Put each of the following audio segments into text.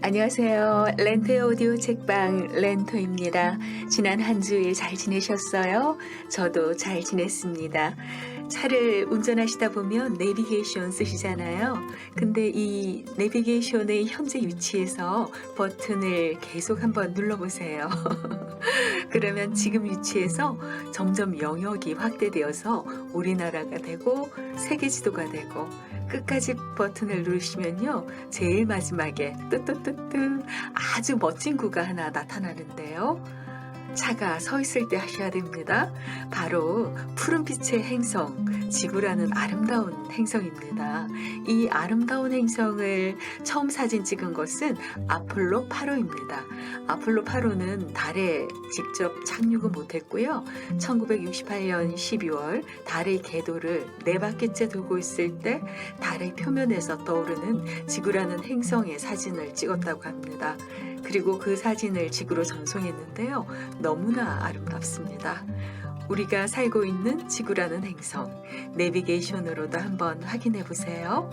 안녕하세요. 렌토의 오디오 책방 렌토입니다. 지난 한 주일 잘 지내셨어요? 저도 잘 지냈습니다. 차를 운전하시다 보면 내비게이션 쓰시잖아요. 근데 이 내비게이션의 현재 위치에서 버튼을 계속 한번 눌러보세요. 그러면 지금 위치에서 점점 영역이 확대되어서 우리나라가 되고 세계 지도가 되고 끝까지 버튼을 누르시면요. 제일 마지막에 뚜뚜뚜뚜 아주 멋진 구가 하나 나타나는데요. 차가 서 있을 때 하셔야 됩니다. 바로 푸른빛의 행성, 지구라는 아름다운 행성입니다. 이 아름다운 행성을 처음 사진 찍은 것은 아폴로 8호입니다. 아폴로 8호는 달에 직접 착륙은 못했고요. 1968년 12월 달의 궤도를 4바퀴째 돌고 있을 때 달의 표면에서 떠오르는 지구라는 행성의 사진을 찍었다고 합니다. 그리고 그 사진을 지구로 전송했는데요. 너무나 아름답습니다. 우리가 살고 있는 지구라는 행성, 내비게이션으로도 한번 확인해 보세요.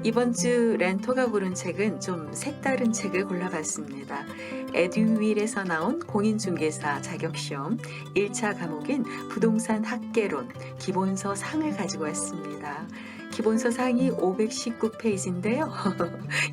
이번 주 렌토가 고른 책은 좀 색다른 책을 골라봤습니다. 에듀윌에서 나온 공인중개사 자격시험 1차 과목인 부동산 학개론 기본서 상을 가지고 왔습니다. 기본서 상이 519페이지인데요.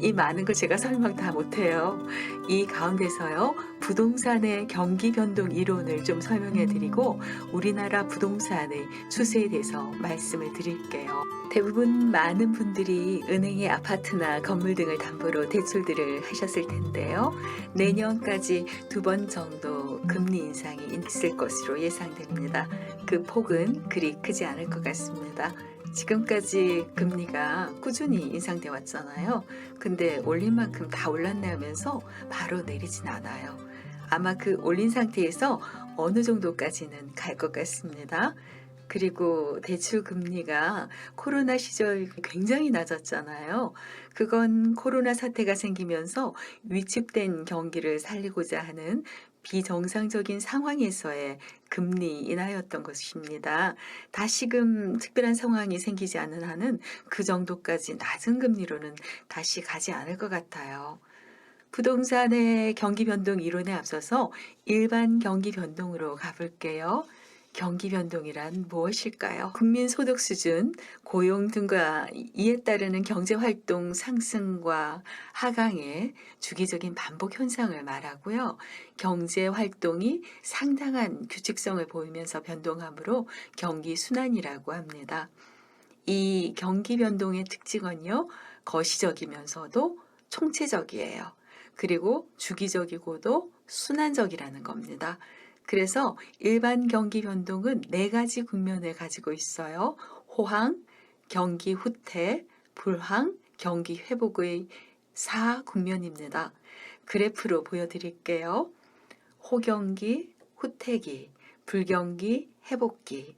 이 많은 걸 제가 설명 다 못해요. 이 가운데서요, 부동산의 경기 변동 이론을 좀 설명해 드리고 우리나라 부동산의 추세에 대해서 말씀을 드릴게요. 대부분 많은 분들이 은행의 아파트나 건물 등을 담보로 대출들을 하셨을 텐데요. 내년까지 2번 정도 금리 인상이 있을 것으로 예상됩니다. 그 폭은 그리 크지 않을 것 같습니다. 지금까지 금리가 꾸준히 인상돼 왔잖아요. 근데 올린 만큼 다 올랐네 하면서 바로 내리진 않아요. 아마 그 올린 상태에서 어느 정도까지는 갈 것 같습니다. 그리고 대출 금리가 코로나 시절 굉장히 낮았잖아요. 그건 코로나 사태가 생기면서 위축된 경기를 살리고자 하는 비정상적인 상황에서의 금리 인하였던 것입니다. 다시금 특별한 상황이 생기지 않는 한은 그 정도까지 낮은 금리로는 다시 가지 않을 것 같아요. 부동산의 경기 변동 이론에 앞서서 일반 경기 변동으로 가볼게요. 경기 변동이란 무엇일까요? 국민 소득 수준, 고용 등과 이에 따르는 경제 활동 상승과 하강의 주기적인 반복 현상을 말하고요. 경제 활동이 상당한 규칙성을 보이면서 변동하므로 경기 순환이라고 합니다. 이 경기 변동의 특징은요, 거시적이면서도 총체적이에요. 그리고 주기적이고도 순환적이라는 겁니다. 그래서 일반 경기 변동은 4가지 국면을 가지고 있어요. 호황, 경기 후퇴, 불황, 경기 회복의 4국면입니다. 그래프로 보여드릴게요. 호경기, 후퇴기, 불경기, 회복기.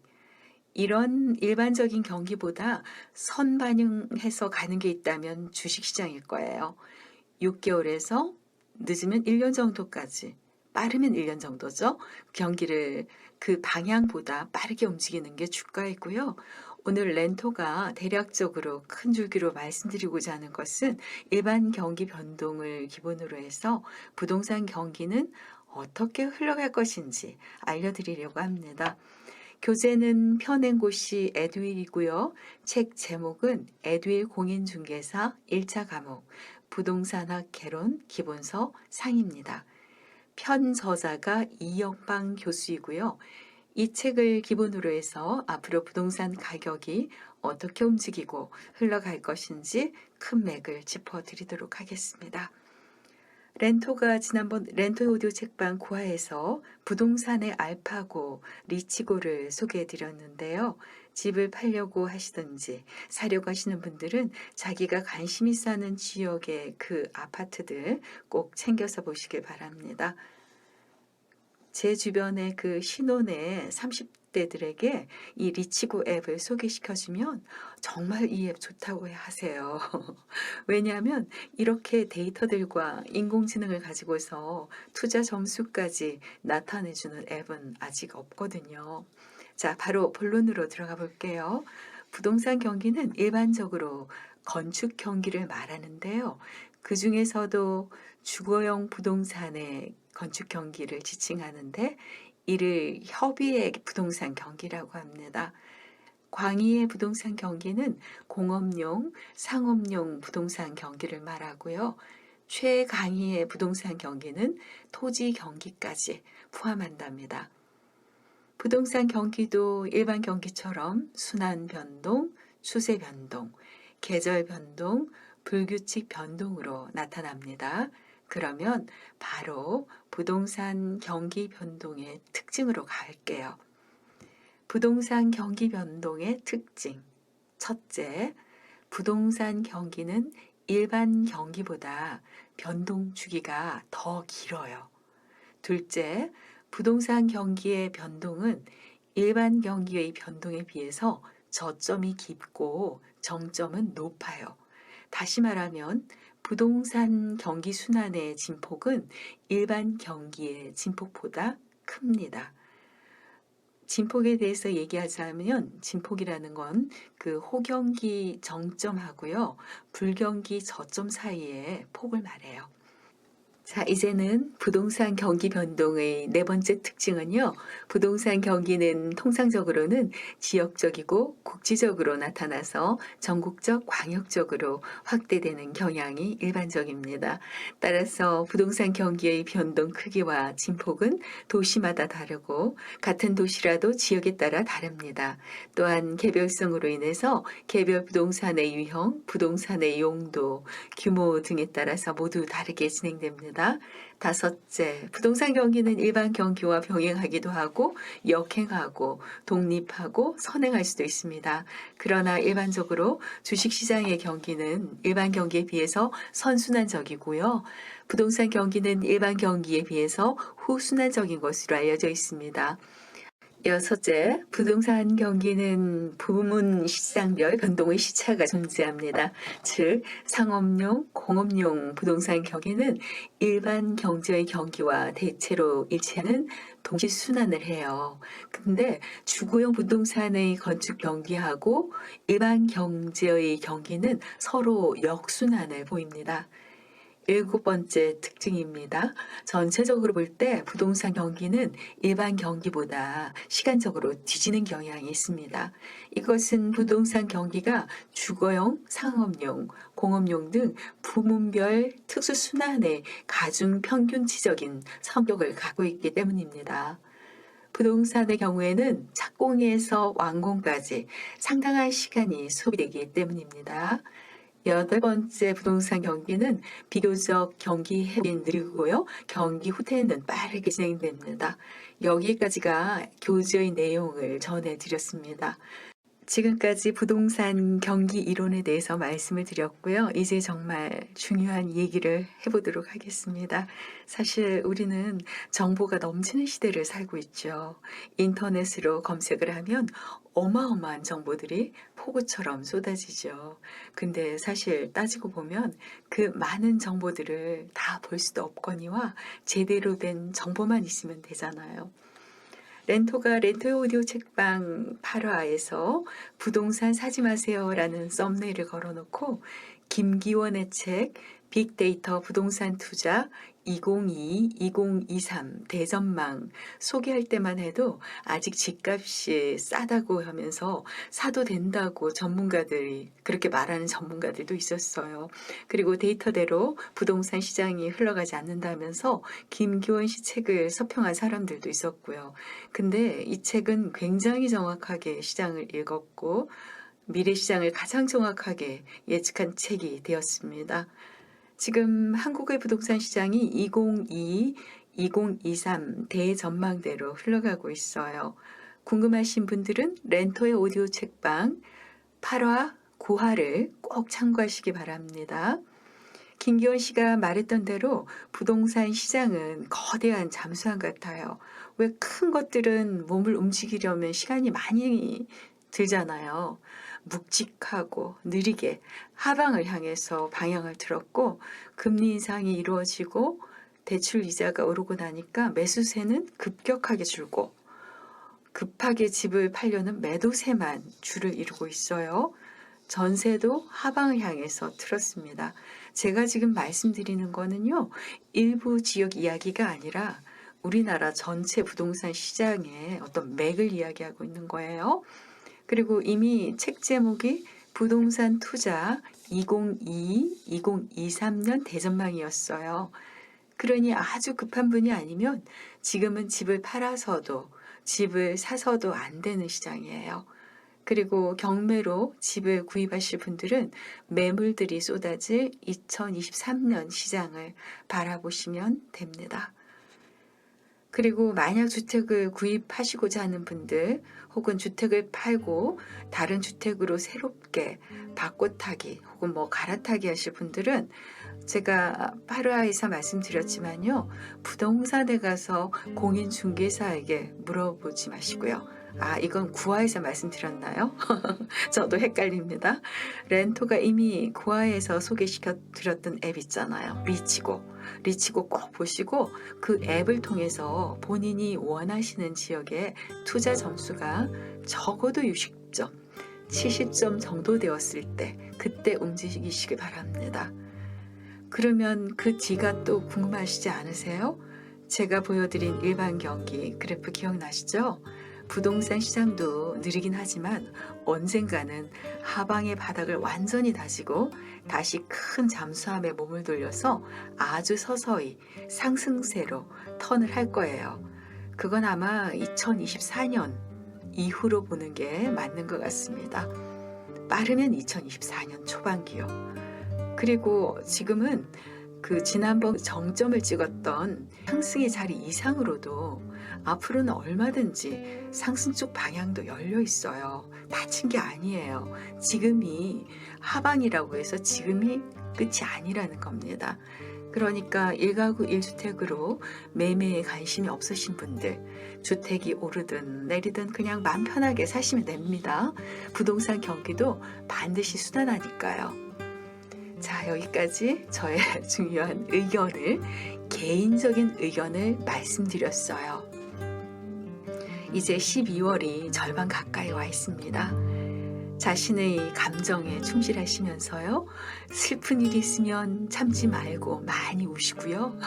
이런 일반적인 경기보다 선반영해서 가는 게 있다면 주식시장일 거예요. 6개월에서 늦으면 1년 정도까지, 빠르면 1년 정도죠. 경기를 그 방향보다 빠르게 움직이는 게 주가이고요. 오늘 렌토가 대략적으로 큰 줄기로 말씀드리고자 하는 것은 일반 경기 변동을 기본으로 해서 부동산 경기는 어떻게 흘러갈 것인지 알려드리려고 합니다. 교재는 펴낸 곳이 에듀윌이고요. 책 제목은 에듀윌 공인중개사 1차 과목 부동산학 개론 기본서 상입니다. 편 저자가 이영방 교수이고요. 이 책을 기본으로 해서 앞으로 부동산 가격이 어떻게 움직이고 흘러갈 것인지 큰 맥을 짚어드리도록 하겠습니다. 렌토가 지난번 렌토 오디오 책방 9화에서 부동산의 알파고, 리치고를 소개해 드렸는데요. 집을 팔려고 하시든지 사려고 하시는 분들은 자기가 관심 있어 하는 지역의 그 아파트들 꼭 챙겨서 보시길 바랍니다. 제 주변의 그 신혼의 30대들에게 이 리치고 앱을 소개시켜주면 정말 이 앱 좋다고 하세요. 왜냐하면 이렇게 데이터들과 인공지능을 가지고서 투자 점수까지 나타내주는 앱은 아직 없거든요. 자, 바로 본론으로 들어가 볼게요. 부동산 경기는 일반적으로 건축 경기를 말하는데요. 그 중에서도 주거용 부동산의 건축 경기를 지칭하는데 이를 협의의 부동산 경기라고 합니다. 광의의 부동산 경기는 공업용, 상업용 부동산 경기를 말하고요. 최강의의 부동산 경기는 토지 경기까지 포함한답니다. 부동산 경기도 일반 경기처럼 순환 변동, 추세 변동, 계절 변동, 불규칙 변동으로 나타납니다. 그러면 바로 부동산 경기 변동의 특징으로 갈게요. 부동산 경기 변동의 특징. 첫째, 부동산 경기는 일반 경기보다 변동 주기가 더 길어요. 둘째, 부동산 경기의 변동은 일반 경기의 변동에 비해서 저점이 깊고 정점은 높아요. 다시 말하면 부동산 경기 순환의 진폭은 일반 경기의 진폭보다 큽니다. 진폭에 대해서 얘기하자면 진폭이라는 건 그 호경기 정점하고요. 불경기 저점 사이의 폭을 말해요. 자, 이제는 부동산 경기 변동의 네 번째 특징은요. 부동산 경기는 통상적으로는 지역적이고 국지적으로 나타나서 전국적, 광역적으로 확대되는 경향이 일반적입니다. 따라서 부동산 경기의 변동 크기와 진폭은 도시마다 다르고 같은 도시라도 지역에 따라 다릅니다. 또한 개별성으로 인해서 개별 부동산의 유형, 부동산의 용도, 규모 등에 따라서 모두 다르게 진행됩니다. 다섯째, 부동산 경기는 일반 경기와 병행하기도 하고 역행하고 독립하고 선행할 수도 있습니다. 그러나 일반적으로 주식시장의 경기는 일반 경기에 비해서 선순환적이고요. 부동산 경기는 일반 경기에 비해서 후순환적인 것으로 알려져 있습니다. 여섯째, 부동산 경기는 부문 시장별 변동의 시차가 존재합니다. 즉, 상업용, 공업용 부동산 경기는 일반 경제의 경기와 대체로 일치하는 동시 순환을 해요. 근데 주거용 부동산의 건축 경기하고 일반 경제의 경기는 서로 역순환을 보입니다. 일곱 번째 특징입니다. 전체적으로 볼 때 부동산 경기는 일반 경기보다 시간적으로 뒤지는 경향이 있습니다. 이것은 부동산 경기가 주거용, 상업용, 공업용 등 부문별 특수순환의 가중 평균치적인 성격을 갖고 있기 때문입니다. 부동산의 경우에는 착공에서 완공까지 상당한 시간이 소비되기 때문입니다. 여덟 번째 부동산 경기는 비교적 경기 회복이 느리고요. 경기 후퇴는 빠르게 진행됩니다. 여기까지가 교재의 내용을 전해드렸습니다. 지금까지 부동산 경기 이론에 대해서 말씀을 드렸고요. 이제 정말 중요한 얘기를 해보도록 하겠습니다. 사실 우리는 정보가 넘치는 시대를 살고 있죠. 인터넷으로 검색을 하면 어마어마한 정보들이 폭우처럼 쏟아지죠. 근데 사실 따지고 보면 그 많은 정보들을 다 볼 수도 없거니와 제대로 된 정보만 있으면 되잖아요. 렌토가 렌토 오디오 책방 8화에서 부동산 사지 마세요라는 썸네일을 걸어놓고 김기원의 책 빅데이터 부동산 투자 2022-2023 대전망 소개할 때만 해도 아직 집값이 싸다고 하면서 사도 된다고 전문가들이 그렇게 말하는 전문가들도 있었어요. 그리고 데이터대로 부동산 시장이 흘러가지 않는다면서 김기원 씨 책을 서평한 사람들도 있었고요. 근데 이 책은 굉장히 정확하게 시장을 읽었고 미래 시장을 가장 정확하게 예측한 책이 되었습니다. 지금 한국의 부동산 시장이 2022-2023 대전망대로 흘러가고 있어요. 궁금하신 분들은 렌토의 오디오 책방 8화, 9화를 꼭 참고하시기 바랍니다. 김기원 씨가 말했던 대로 부동산 시장은 거대한 잠수함 같아요. 왜 큰 것들은 몸을 움직이려면 시간이 많이 들잖아요. 묵직하고 느리게 하방을 향해서 방향을 틀었고 금리 인상이 이루어지고 대출 이자가 오르고 나니까 매수세는 급격하게 줄고 급하게 집을 팔려는 매도세만 줄을 이루고 있어요. 전세도 하방을 향해서 틀었습니다. 제가 지금 말씀드리는 거는요, 일부 지역 이야기가 아니라 우리나라 전체 부동산 시장의 어떤 맥을 이야기하고 있는 거예요. 그리고 이미 책 제목이 부동산 투자 2022-2023년 대전망이었어요. 그러니 아주 급한 분이 아니면 지금은 집을 팔아서도 집을 사서도 안 되는 시장이에요. 그리고 경매로 집을 구입하실 분들은 매물들이 쏟아질 2023년 시장을 바라보시면 됩니다. 그리고 만약 주택을 구입하시고자 하는 분들 혹은 주택을 팔고 다른 주택으로 새롭게 바꿔타기 혹은 뭐 갈아타기 하실 분들은 제가 8화에서 말씀드렸지만요. 부동산에 가서 공인중개사에게 물어보지 마시고요. 아, 이건 9화에서 말씀드렸나요? 저도 헷갈립니다. 렌토가 이미 9화에서 소개시켜 드렸던 앱 있잖아요. 리치고 꼭 보시고 그 앱을 통해서 본인이 원하시는 지역의 투자 점수가 적어도 60점, 70점 정도 되었을 때 그때 움직이시기 바랍니다. 그러면 그 뒤가 또 궁금하시지 않으세요? 제가 보여드린 일반 경기 그래프 기억나시죠? 부동산 시장도 느리긴 하지만 언젠가는 하방의 바닥을 완전히 다지고 다시 큰 잠수함에 몸을 돌려서 아주 서서히 상승세로 턴을 할 거예요. 그건 아마 2024년 이후로 보는 게 맞는 것 같습니다. 빠르면 2024년 초반기요. 그리고 지금은 그 지난번 정점을 찍었던 상승의 자리 이상으로도 앞으로는 얼마든지 상승 쪽 방향도 열려 있어요. 닫힌 게 아니에요. 지금이 하방이라고 해서 지금이 끝이 아니라는 겁니다. 그러니까 1가구 1주택으로 매매에 관심이 없으신 분들, 주택이 오르든 내리든 그냥 마음 편하게 사시면 됩니다. 부동산 경기도 반드시 순환하니까요. 자, 여기까지 저의 중요한 개인적인 의견을 말씀드렸어요. 이제 12월이 절반 가까이 와 있습니다. 자신의 감정에 충실하시면서요. 슬픈 일이 있으면 참지 말고 많이 우시고요.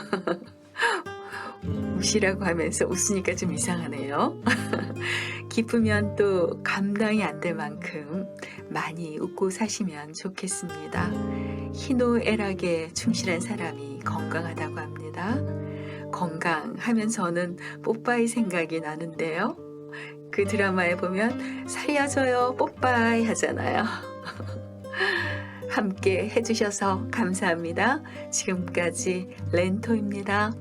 우시라고 하면서 웃으니까 좀 이상하네요. 기쁘면 또 감당이 안 될 만큼 많이 웃고 사시면 좋겠습니다. 희노애락에 충실한 사람이 건강하다고 합니다. 건강하면 저는 뽀빠이 생각이 나는데요. 그 드라마에 보면 살려줘요 뽀빠이 하잖아요. 함께 해주셔서 감사합니다. 지금까지 렌토입니다.